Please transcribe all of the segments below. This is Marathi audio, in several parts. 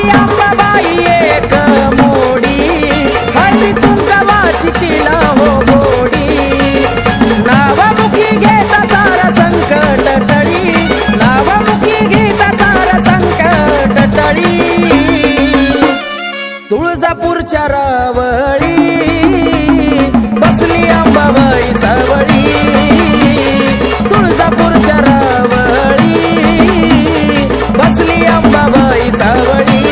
बसली अंबाबाई एक मोडी, हळदी कुंकवाची तिला हो गोडी, नावमुखी घेता सारा संकट टळी, नावमुखी घेता सारा संकट टळी। तुळजापूरच्या रावळी बसली अंबाबाई सावळी, तुळजापूरच्या रावळी बसली अंबाबाई सावळी।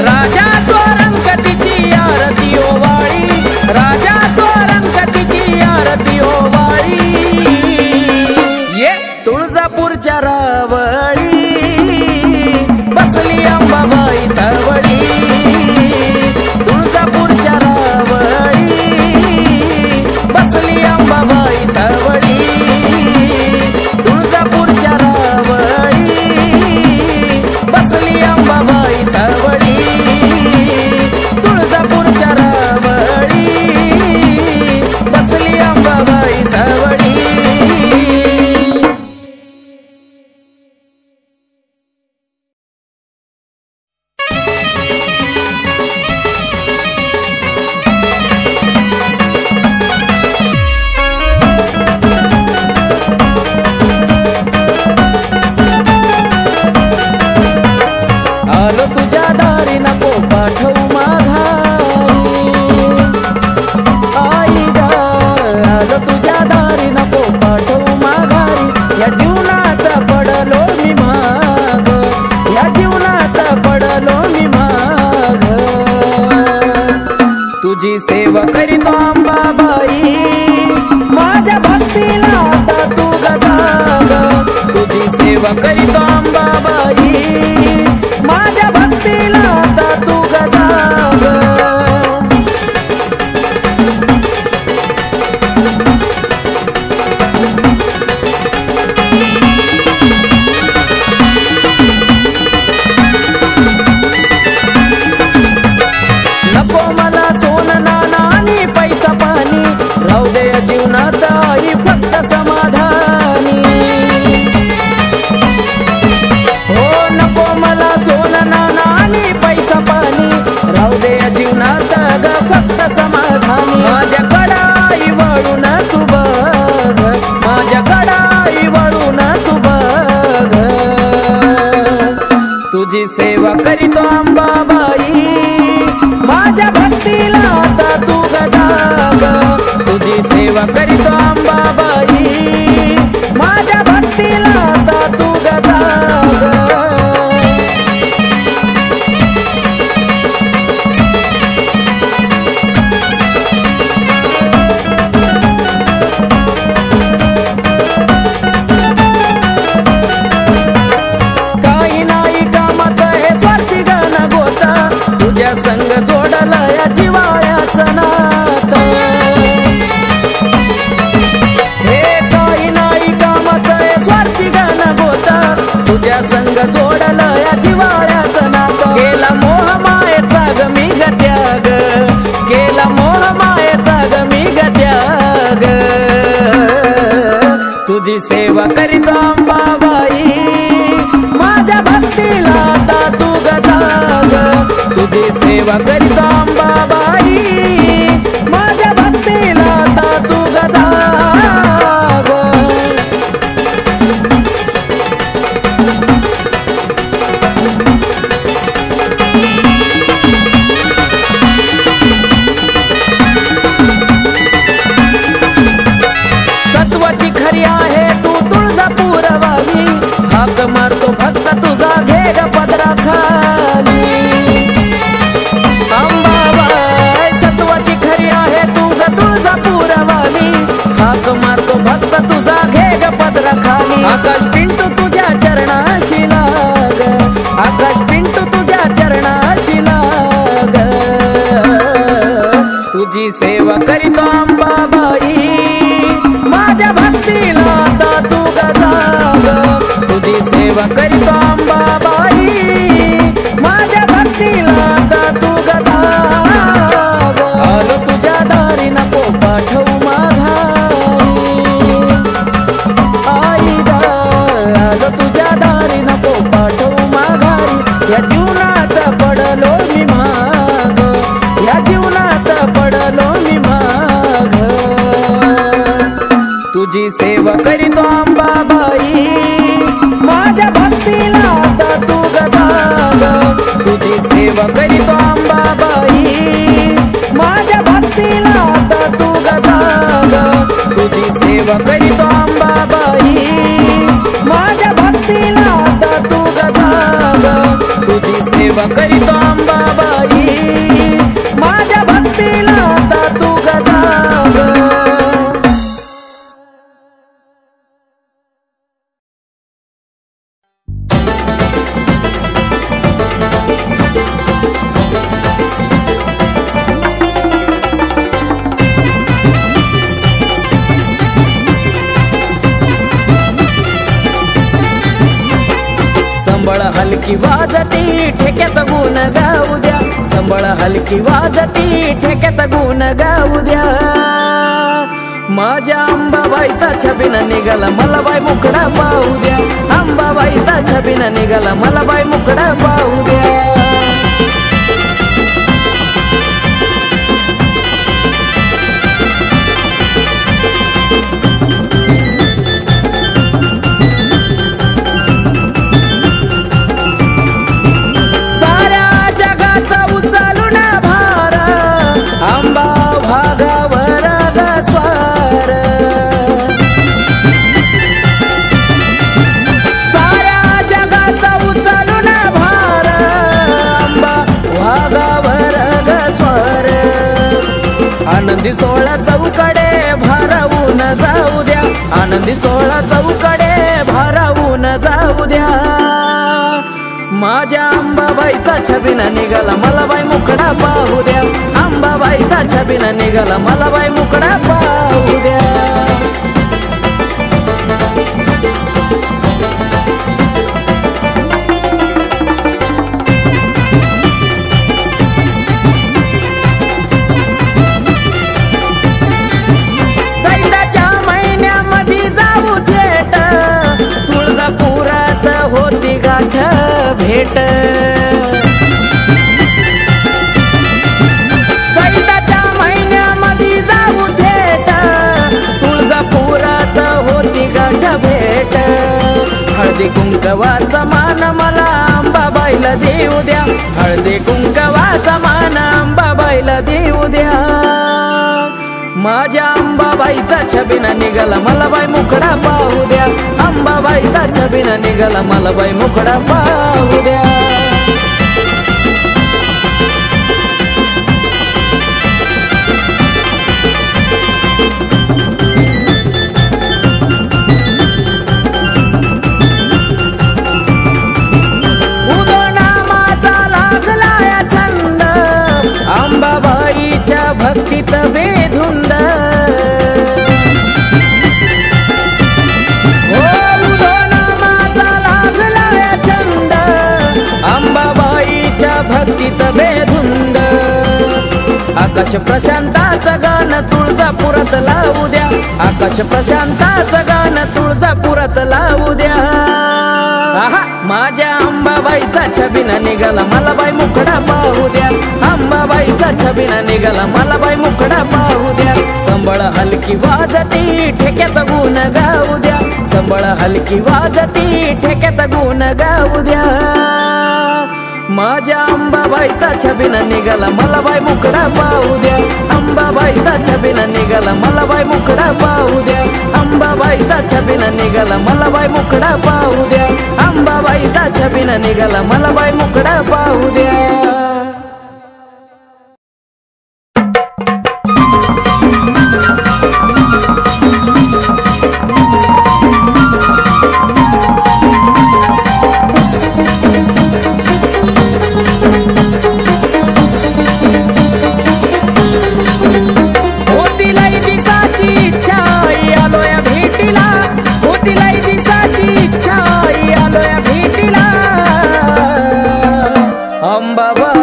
राजा स्वरंगतीची आरती ओवाळी, राजा स्वरंगतीची आरती ओवाळी, ये तुळजापूरच्या रावळी बसली अंबाबाई सावळी, तुळजापूरच्या रावळी बसली अंबाबाई सावळी, तुळजापूरच्या रावळी बसली अंबाबाई सावळी, तुळजापूरच्या रावळी बसली अंबाबाई सावळी। आलो तुझ्या दारी नको पाठवू माघारी, आई गा आलो तुझ्या दारी नको पाठवू माघारी, या जीवनात पडलो मी माग, या जीवनात पडलो मी माग, तुझी सेवा करीतो अंबाबाई, माझ्या भक्तीला आता तू गजाग, तुझी सेवा करीतो अंबाबाई, माझ्या भक्तीला आता तू गजाग। नको मला सोनं नाणं आणि पैसा पाणी, राहू दे जीवनात आई फक्त समाधानी, हो नको मला सोनं नाणं आणि पैसा पाणी, राहू दे जीवनात ग फक्त समाधानी, माझ्याकडं आई वळून तू बघ, माझ्याकडं आई वळून तू बघ, तुझी सेवा करीतो अंबाबाई, माझ्या भक्तीला आता तू गजाग, तुझी सेवा करीतो अंबाबाई, माझ्या भक्तीला आता तू गजाग। काही नाही कामात हे स्वार्थी गण गोता, तुझ्या संग जोडला या जिवाळ्याचं नातं, हे काही नाही कामात हे स्वार्थी गण गोता, तुझ्या संग जोडला या जिवाळ्याचं नातं, केला मोह मायेचा ग मी ग त्याग, केला मोह मायेचा ग मी ग त्याग, तुझी सेवा करीतो अंबाबाई, माझ्या भक्तीला आता तू गजाग, तुझी सेवा करीतो अंबाबाई, माझ्या भक्तीला आता तू गजाग। सत्वाची खरी आहे तू तुळजापूरवाली, हाक मारतो भक्त तुझा घे ग पदरा खाली, सेवा करीतो अंबाबाई, माझ्या भक्तीला आता तू गजाग, तुझी सेवा करीतो अंबाबाई, माझ्या भक्तीला आता तू गजाग, तुझी सेवा करीतो अंबाबाई, माझ्या भक्तीला आता तू गजाग. संबळ हलकी वाजती ठेक्यात गुण गाऊ द्या, संबळ हलकी वाजती ठेक्यात गुण गाऊ द्या. माझ्या अंबाबाईचा छबिन निघाला मला बाई मुकडा पाहू द्या, अंबाबाईचा छबिन निघाला मला बाई मुकडा पाहू द्या. अंबा भागावर स्वार, साऱ्या जगाचा उचलून भार, अंबा भागावर स्वार. आनंदी सोहळा चौकडे भारावून जाऊ द्या, आनंदी सोहळा चौकडे भारावून जाऊ द्या. माझ्या अंबाबाईचा छबिना निघाला मला बाई मुकडा पाहू द्या, अंबाबाईचा छबिना निघाला मला बाई मुकडा पाहू द्या. चैत्राच्या महिन्यामध्ये जाऊ थेट, तुळजापुरात होती गाठ भेट. चैत्राच्या महिन्यामध्ये जाऊ थेट, तुळजापुरात होती गाठ भेट. हळदी कुंकवाचा मान मला अंबाबाईला देऊ द्या, हळदी कुंकवाचा मान अंबाबाईला देऊ द्या. माझ्या अंबाबाईचा छबिना निघाला मला बाई मुकडा पाहू द्या, अंबाबाईचा छबिना निघाला मला बाई मुकडा पाहू द्या. उदोनामाचा लागलाय छंद, अंबाबाईच्या भक्तीत बेधुंद. भक्तीत बेधुंद. आकाश प्रशांताचं गाणं तुळजापुरात लावू द्या, आकाश प्रशांताचं गाणं तुळजापुरात लावू द्या. माझ्या अंबाबाईचा छबिना निघाला मला बाई मुकडा पाहू द्या, अंबाबाईचा छबिना निघाला मला बाई मुकडा पाहू द्या. संबळ हलकी वाजती ठेक्यात गुण गाऊ द्या, संबळ हलकी वाजती ठेक्यात गुण गाऊ द्या. माझ्या अंबाबाईचा छबिना निघाला मला बाई मुकडा पाहू द्या, अंबाबाईचा छबिना निघाला मला बाई मुकडा पाहू द्या, अंबाबाईचा छबिना निघाला मला बाई मुकडा पाहू द्या, अंबाबाईचा छबिना निघाला मला बाई मुकडा पाहू द्या. अंबाबाई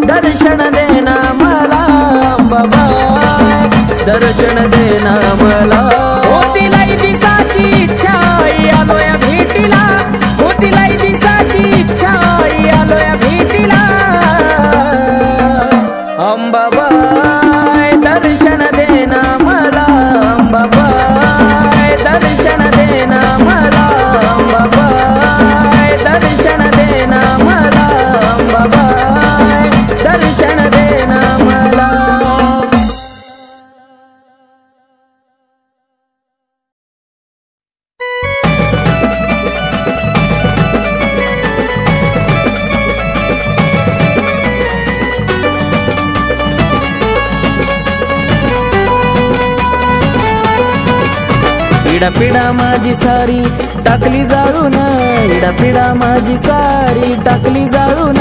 दर्शन देना मला अंबाबाई, दर्शन देना मला. होतीलाई दिसाची इच्छा आलोया भेटीला, होतीलाई दिसाची इच्छा आलोया भेटीला. अंबाबाई दर्शन देना मला अंबाबाई, दर्शन देना मला अंबाबाई, दर्शन देना मला अंबाबाई, दर्शन देना मला. इडापिडा माझी सारी टाकली जाळून, इडापिडा माझी सारी टाकली जाळून.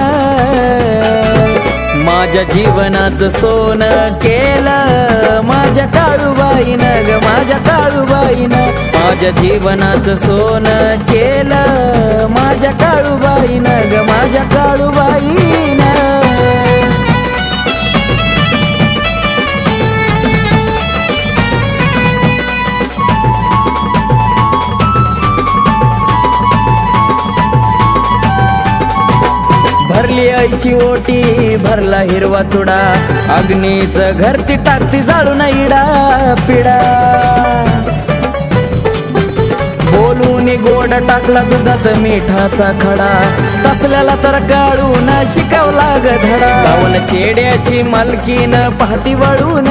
माझ्या जीवनाचं सोनं केलं माझ्या काळूबाईनं ग, माझ्या काळूबाईनं. माझ्या जीवनाचं सोनं केलं माझ्या काळूबाईनं ग, माझ्या काळूबाईनं. भरली आईची ओटी, भरला हिरवा चुडा, अग्नीच घर ती टाकती जाळून इडा पिडा. बोलून गोड टाकला दुधात मिठाचा खडा, तसल्याला तर काढून शिकवला ग धडा. पावन चेड्याची मालकीन पाहती वळून,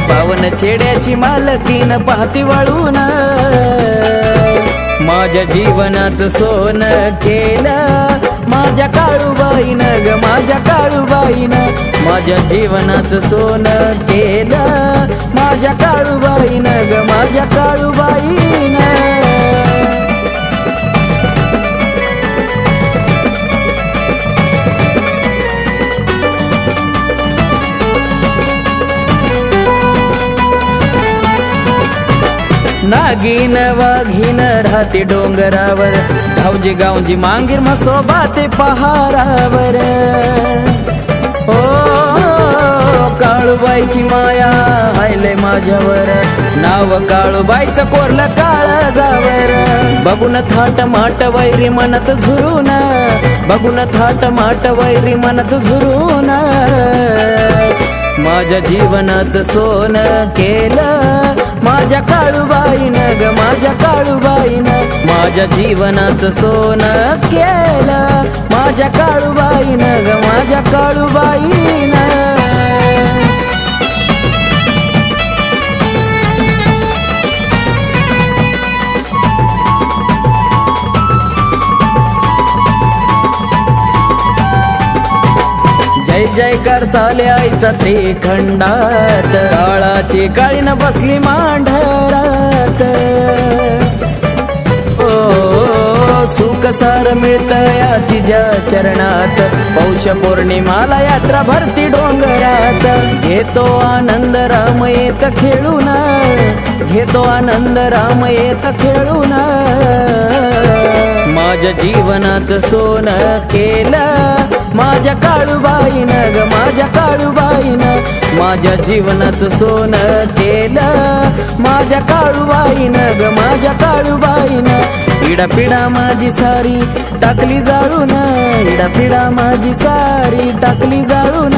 पावन चेड्याची मालकीन पाहती वळून. माझ्या जीवनाचं सोनं केलं माझ्या काळूबाईनं ग, माझ्या काळूबाईनं. माझ्या जीवनाचं सोनं केलं माझ्या काळूबाईनं ग, माझ्या काळूबाईनं. नागिन वाघीन राहते डोंगरावर, गावजी गावजी मांगीर मसोबा ते पहारावर. ओ काळूबाईची माया हायले माझ्यावर, नाव काळूबाईचं कोरलं काळजावर. बघून थाट माट वैरी मनत झुरून, बघून थाट माट वैरी मनत झुरून. माझ्या जीवनाचं सोनं केलं माझ्या काळूबाईनं ग, माझ्या काळूबाईनं. माझ्या जीवनाचं सोनं केलं माझ्या काळूबाईनं ग, माझ्या काळूबाईनं. जय जयकार चाले आईचा त्रिखंडात, काळाची काळीन बसली मांढरात. ओ सुख सार मिळत या तिच्या चरणात, पौष पौर्णिमाला यात्रा भरती डोंगरात. घेतो आनंद राम येत खेळून, घेतो आनंद राम येत खेळून. माझ्या जीवनाचं सोनं केलं माझ्या काळूबाईनं ग, माझ्या काळूबाईनं. माझ्या जीवनाचं सोनं केलं माझ्या काळूबाईनं ग, माझ्या काळूबाईनं. इडापिडा माझी सारी टाकली जाळून, इडापिडा माझी सारी टाकली जाळून.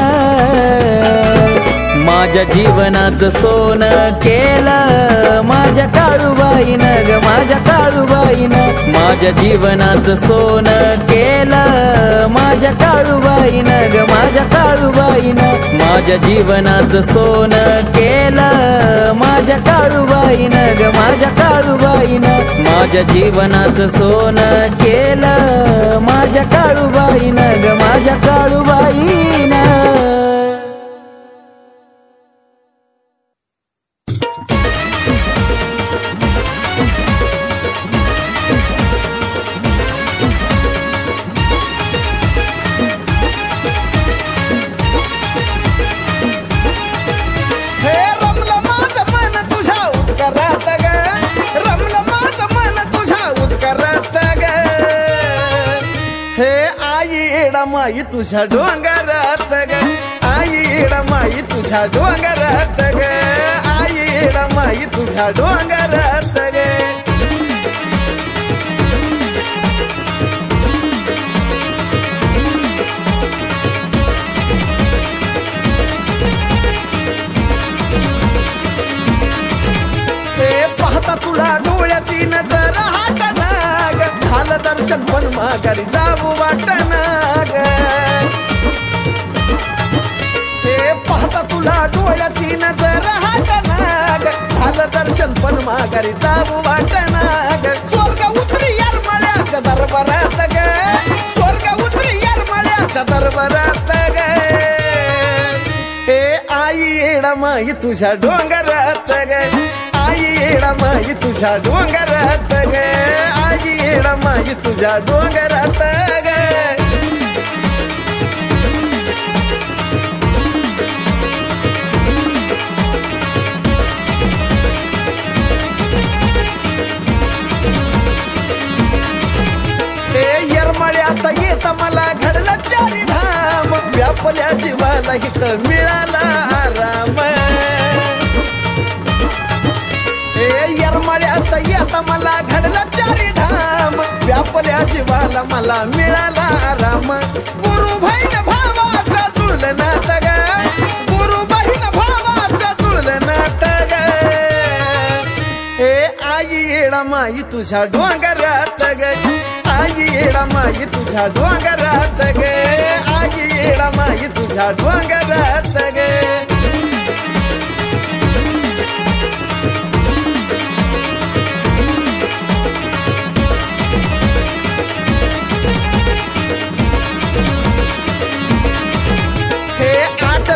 माझ्या जीवनाचं सोनं केलं माझ्या काळूबाईनं ग, माझ्या काळूबाईनं. माझ्या जीवनाचं सोनं केलं माझ्या काळूबाईनं ग, माझ्या काळूबाईनं. माझ्या जीवनाचं सोनं केलं माझ्या काळूबाईनं ग, माझ्या काळूबाईनं. माझ्या जीवनाचं सोनं केलं माझ्या काळूबाईनं ग, माझ्या काळूबाईनं. माई तुझ्या डोंगरात ग, तुझ्या डोंगरात ग आई येडमाई तुझ्या डोंगरात ग पाहता तुला डोळ्याची नजर हाटना ग झालं दर्शन पण माघारी जाऊ वाटना ग ते पाहता तुला डोळ्याची नजर हाटना ग झालं दर्शन पण माघारी जाऊ वाटना ग स्वर्ग उतरी येरमाळ्याच्या दरबारात ग स्वर्ग उतरी येरमाळ्याच्या दरबारात ग हे आई येडमाई तुझ्या डोंगरात ग आई येडमाई तुझ्या डोंगरात ग आई येडमाई तुझ्या डोंगरात ग ते येरमाळ्यात येता मला घडलं चारी धाम व्यापल्या जीवाला हित मिळाला आराम येरमाळ्यात येता मला घडलं चारी धाम व्यापल्या जीवाला मला मिळाला आराम गुरु बहीण भावाचा जुळलं नात ग गुरु बहीण भावाचा जुळलं नात ग हे आई येडमाई तुझ्या डोंगरात ग आई येडमाई तुझ्या डोंगरात ग आई येडमाई तुझ्या डोंगरात ग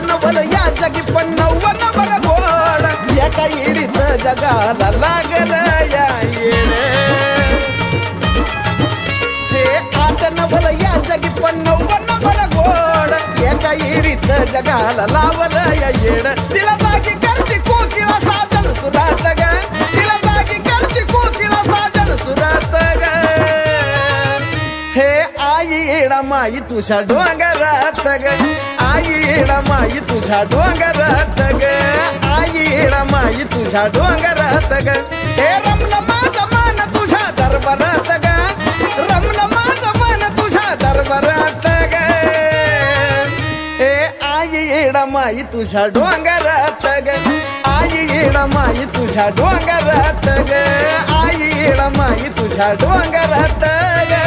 नवल या जगी पण नवल गोड एका येडीच जगाला लागल या येड हे आठ नवल या जगी पण नवल गोड एका येडीच जगाला लावल या येड तिला जागी करती कोकिळा साजन सुरात ग तिला जागी करती कोकिळा साजन सुरात ग हे आई येडमाई तुझ्या डोंगरात ग आई येडमाई तुझ्या डोंगरात ग आई येडमाई तुझ्या डोंगरात ग हे रमलं माझं मन तुझ्या दरबारात ग रमलं माझं मन तुझ्या दरबारात ग हे आई येडमाई तुझ्या डोंगरात ग आई येडमाई तुझ्या डोंगरात ग आई येडमाई तुझ्या डोंगरात ग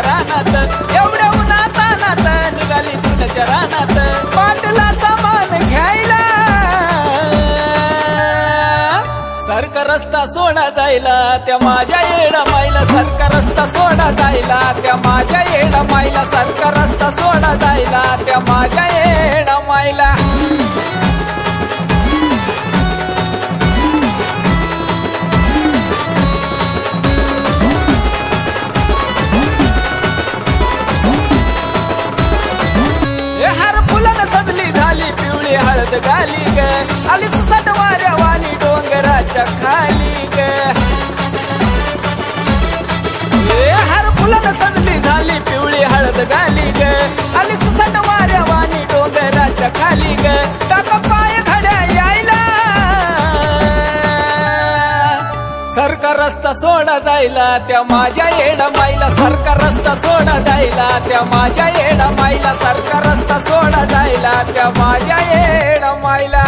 एवढ्या उन्हातानात निघाली तुझ्या रानात पाटलाचा मान घ्यायला सरका रस्ता सोडा जायला त्या माझ्या येडमाईला सरका रस्ता सोडा जायला त्या माझ्या येडमाईला सरका रस्ता सोडा जायला त्या माझ्या येडमाईला हळद गाली ग आली सुसाट वाऱ्या वाणी डोंगराच्या खाली ग हर फुलानं सजली झाली पिवळी हळद गाली ग आली सुसाट वाऱ्या वाणी डोंगराच्या खाली ग टाका पाय घड्या यायला सरका रस्ता सोडा जायला त्या माझ्या येडमाईला सरका रस्ता सोडा जायला त्या माझ्या येडमाईला सरका रस्ता सोडा जायला त्या माझ्या येडमाईला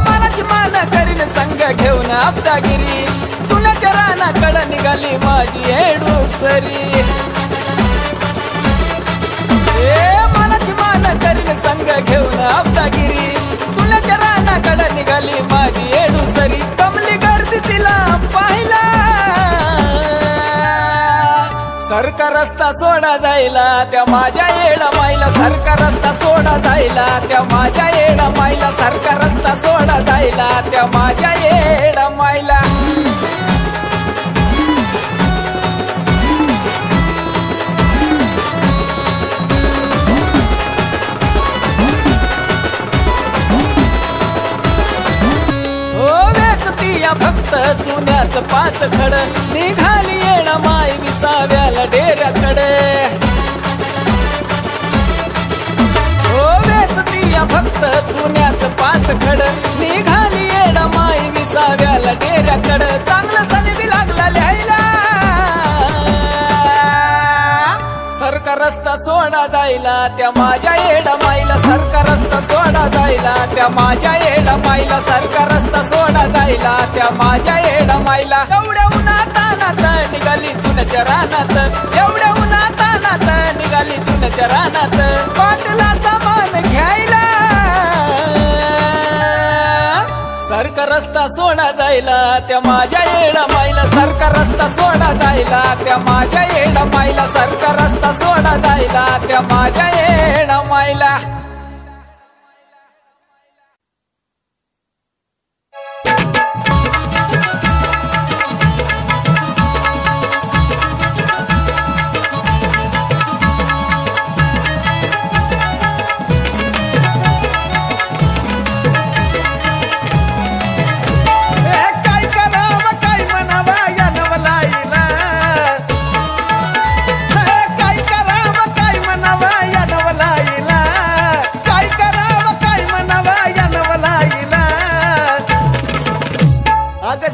मनाची मान करीन संग घेऊन आपदागिरी तुझ्या रानाकडे निघाली माझी येडूसरी मनाची मान करीन संग घेऊन आपदागिरी तुझ्या रानाकडे निघाली माझी येडूसरी कमली गर्दी तिला पाहिला सरका रस्ता सोडा जायला त्या माझ्या येडमाईला सरका रस्ता सोडा जायला त्या माझ्या येडा माईला सारखा रस्ता सोडा जायला त्या माझ्या येडा माईला फक्त चुन्याच पाच खड निघाली येणा माय विसाव्याला डेऱ्याकडे हो वेचतीया फक्त चुन्याच पाच खड निघाली येणा माय विसाव्याला डेऱ्याकड चांगलं सनी लागला लिहायला सरका रस्ता सोडा जायला त्या माझ्या येडा माईला सरका रस्ता सोडा जायला त्या माझ्या येडा माईला सरका रस्ता सोडा जायला त्या माझ्या येडा माईला एवढ्या उन्हातानात निघाली चुन्याच्या रानात एवढ्या उन्हातानात निघाली चुन्याच्या रानात पाटलाचा मान घ्यायला सरका रस्ता सोडा जायला त्या माझ्या येडा माईला सरका रस्ता सोडा जायला त्या माझ्या येडा माईला सरका रस्ता सोडा जायला त्या माझ्या येडा माईला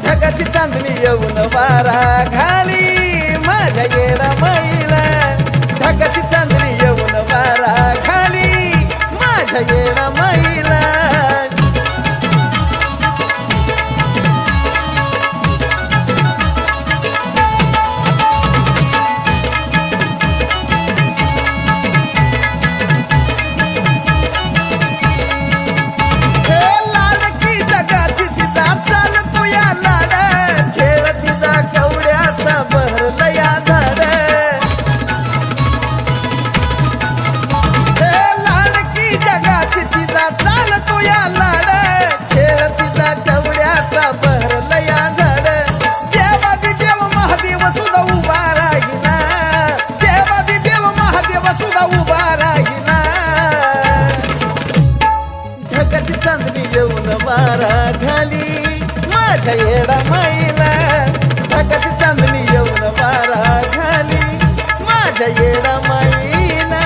ढगाची चांदणी येऊन वारा घाली माझ्या येडा माईला ढगाची चांदणी येऊन वारा घाली माझ्या येडा माईला माझ्या येडा माईला ढगाची चांदणी येऊन वारा घाली माझ्या येडा माईला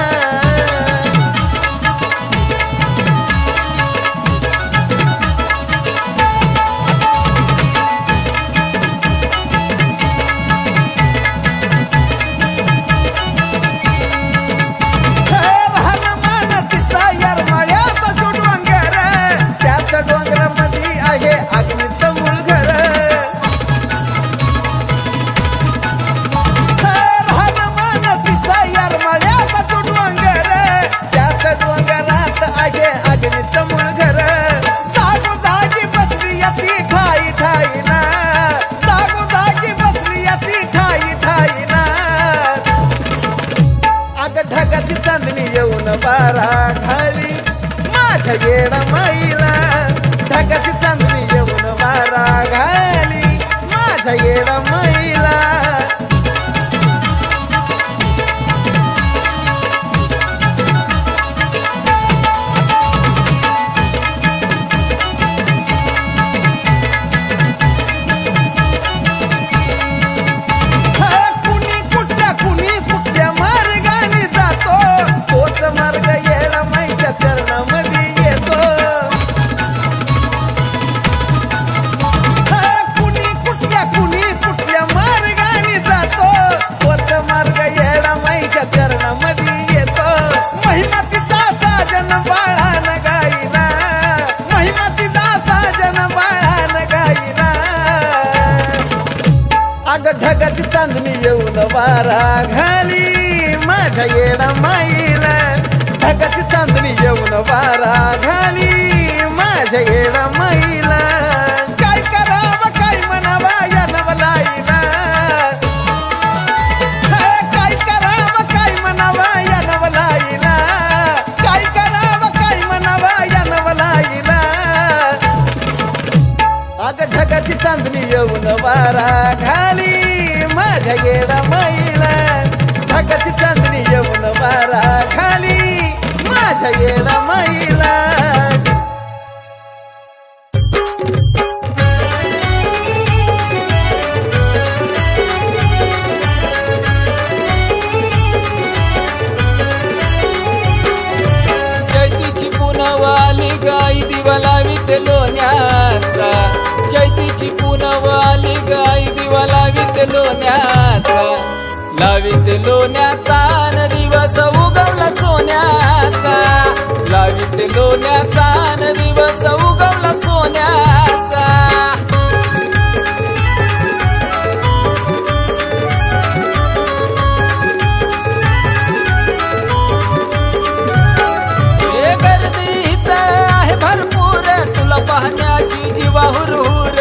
ढगाची चांदणी येऊन वारा घाली माझ्या येडा माईला ढगाची चांदणी येऊन वारा घाली माझ्या येडा माईला ढगाची चांदणी येऊन वारा घाली माझ्या येडा माईला ढगाची चांदणी येऊन वारा घाली माझ्या येडा माईला काय करावं काय म्हणावा या नवलाईला काय करावं काय म्हणावा या नवलाईला काय करावं काय म्हणावा वारा घाली माझ्या येडा मैला ढगाची चांदणी येऊन वारा खाली माझ्या येडा मैला चैतीची पुनवाली गाई दिवा लावीत लोण्याचा चैतीची पुनवाली गाई दिवा लावीत लोण्याचा लावीत लोण्याचा न दिवस उगवला सोन्याचा लावीत लोण्याचा न दिवस उगवला सोन्याचा हे गर्दी इथं आहे भरपूर तुला पाहण्याची जीवा हुरहुर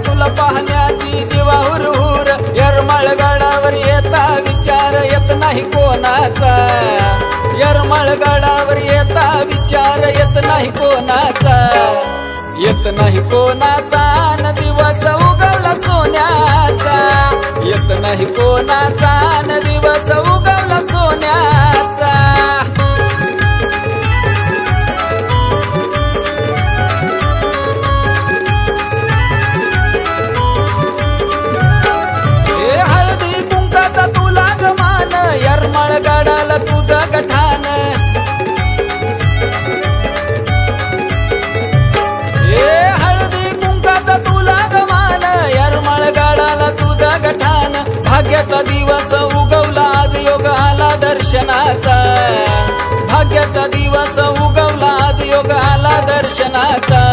तुला पाहण्याची जीवा हुरहुर यरमाळगडावर येता विचार येत नाही कोणाचा यरमाळगडावर येता विचार येत नाही कोणाचा येत नाही कोणाचा न दिवस उगवला सोन्याचा येत नाही कोणाचा न दिवस उगवला सोन्याचा यरमाळगडाला तुझं गठान हे हळदी कुंकाचा तुला गमान यरमाळगडाला तुझं गठान भाग्याचा दिवस उगवला आज योग आला दर्शनाचा भाग्याचा दिवस उगवला आज योग आला दर्शनाचा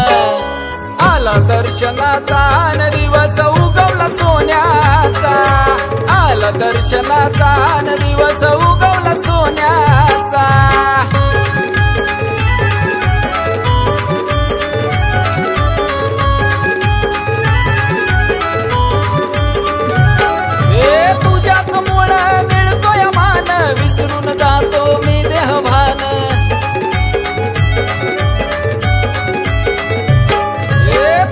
आला दर्शनाचा न दिवस उगवला सोन्याचा आला दर्शनाचा न दिवस उगवला सोन्याचा हे तुझ्याच मुळे मिळतोय मान विसरून जातो मी देहभान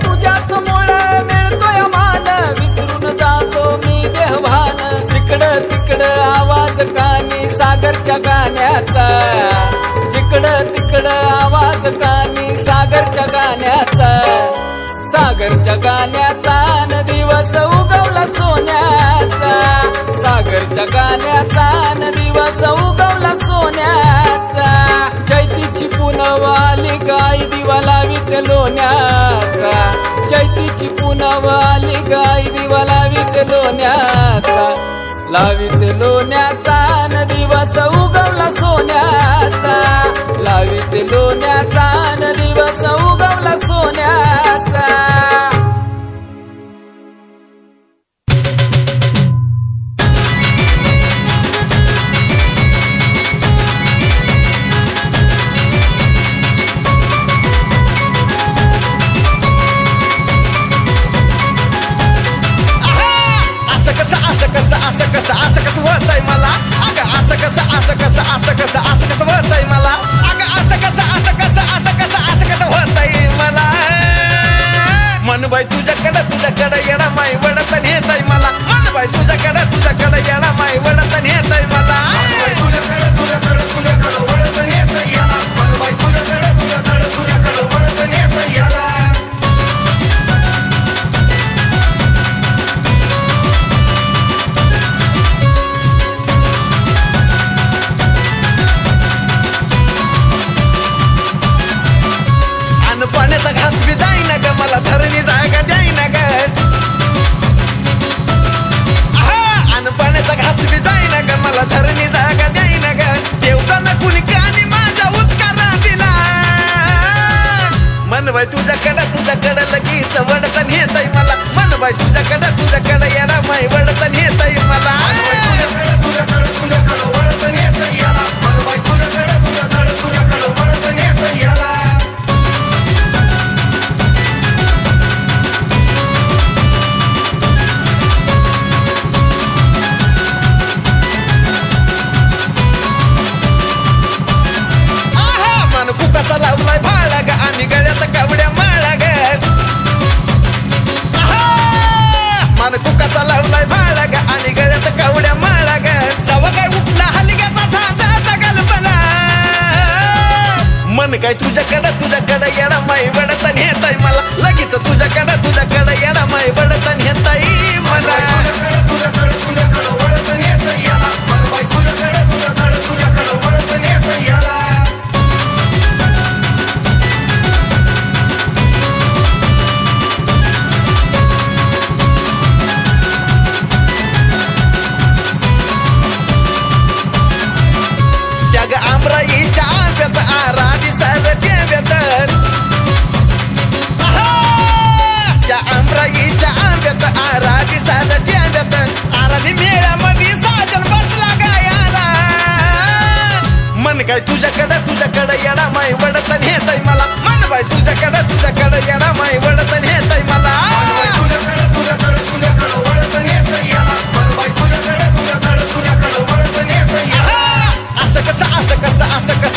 तुझ्याच मुळे मिळतोय मान विसरून जातो मी देहभान जिकडं तिकडं आवाज कानी सागरच्या गाण्याचा जिकडं तिकडं आवाज कानी सागरच्या गाण्याचा सागरच्या गाण्याचा न दिवस उगवला सोन्याचा सागरच्या गाण्याचा न दिवस उगवला सोन्याचा चैतीची पुनवाली गाई दिवा लावीत लोण्याचा चैतीची पुनवाली गाई दिवा लावीत लोण्याचा लावीत लोण्याचा न दिवस उगवला सोन्याचा लावीत लोण्याचा न दिवस उगवला सोन्याचा असं कसं वळतय मला अगं असं कसं वळतय मला अगं असं कसं वळतय मला मन बाई तुझ्याकडे येडा माई वडत नेतय मला मन बाई तुझ्याकडे येडा माई वडत नेतय मला तुझ्याकडे वडत नेतय याला मन बाई तुझ्याकडे वडत नेतय याला पाण्याचा घास बी जाईना ग मला धरणी जागा द्यायना ग अन पाण्याचा घास बी जाईना ग मला धरणी जागा द्यायना ग देवताला कुणी कानी माझा उद्कार दिला मन बाई तुझ्याकडे लगीच वडतन येतय मला मन बाई तुझ्याकडे येडा माई वडतन येतय मला तुझ्याकडे वडतन येतय याला मन बाई तुझ्याकडे वडतन येतय याला बाई तुझ्याकडं येडा माई वडत नेताय मला लगेच तुझ्याकडं येडा माई वडत नेताय मला त्याग आमराईच्या आंब्यात आराधी सारख्या व्यत त्या आमराईच्या आंब्यात आराधी सारख्या व्यत आराधी मेळ्यामध्ये साजन बसला गायाला मन काय तुझ्याकडं येडा माई वडत नेताय मला मन बाई तुझ्याकडं येडा माई वडत नेताय मला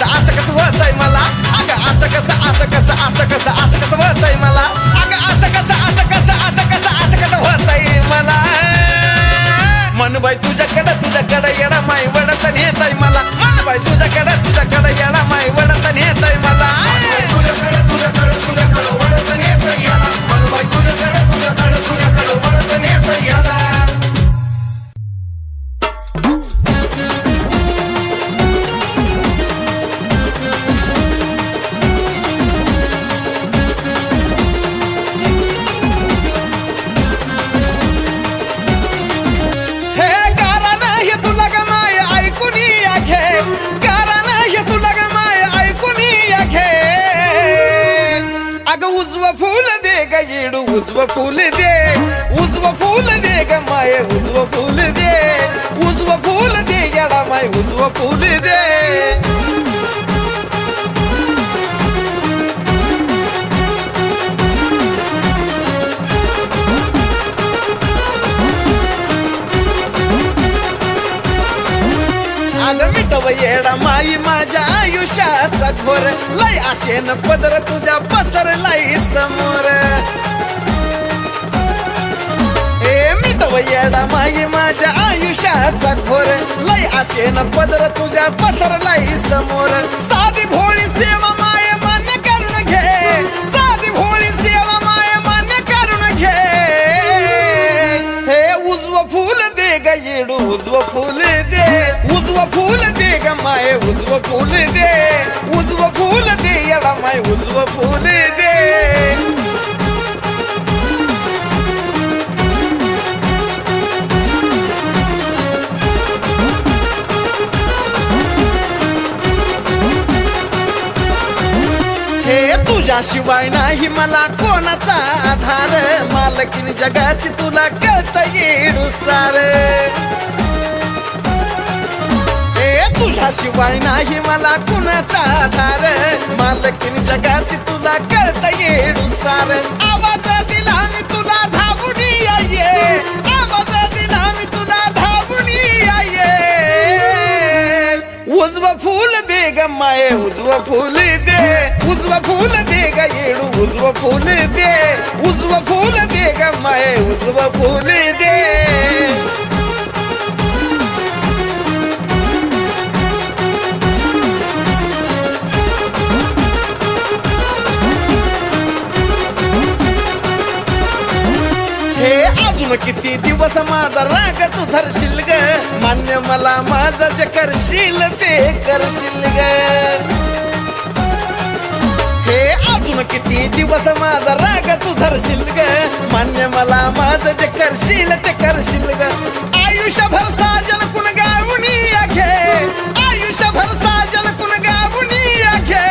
असं कसं होतंय मला अगं असं कसं होतंय मला अगं असं कसं होतंय मला मन बाई तुझ्याकडं येडा माई वडत नेताय मला मन बाई तुझ्याकडं येडा माई वडत नेताय मला उजव फूल दे ग माये उजव फूल दे येडा माय उजव फूल दे अगं मिटव येडा माई माझ्या आयुष्याचा घोर लय आशेन पदर तुझ्या पसरलाय समोर येडा माई माझ्या आयुष्याचा घोर लय आशेन पदर तुझ्या पसरलाय समोर साधी भोळी सेवा माय मान्य करून घे साधी भोळी सेवा माय मान्य करून घे हे उजव फूल दे ग येडू उजव फूल दे ग माय उजव फूल दे येडा माय उजव फूल दे तुझ्याशिवाय नाही मला कोणाचा आधार मालकीन जगाची तुला कळता येडू सार तुझ्याशिवाय नाही मला कुणाचा आधार मालकीन जगाची तुला कळता येडू सार आवाज दिला मी तुला धावून ये आवाज दिला मी तुला धावून ये उजव फूल दे ग माये उजव फूल दे ग येडू उजव फूल दे ग माये उजव फूल दे हे अजून किती दिवस माझा राग तू धरशील ग मान्य मला माझं जे करशील ते करशील ग हे अजून किती दिवस माझा राग तू धरशील ग मान्य मला माझं जे करशील ते करशील ग आयुष्यभर साजन कुण गावून घे आयुष्यभर साजन कुण गावून घे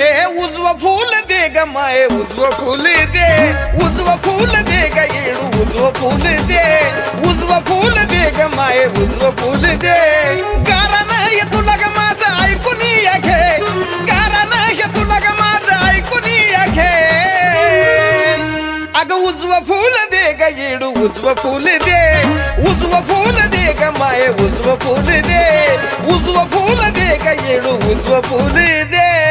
हे उजव फूल दे ग माये उजव फूल दे ग येडू उजव फूल दे ग माये उजव फूल दे गारा नाही तुला ग माझं ऐकून घे गारा नाही तुला ग माझं ऐकून घे अगं उजव फूल दे ग येडू उजव फूल दे ग माये उजव फूल दे ग येडू उजव फूल दे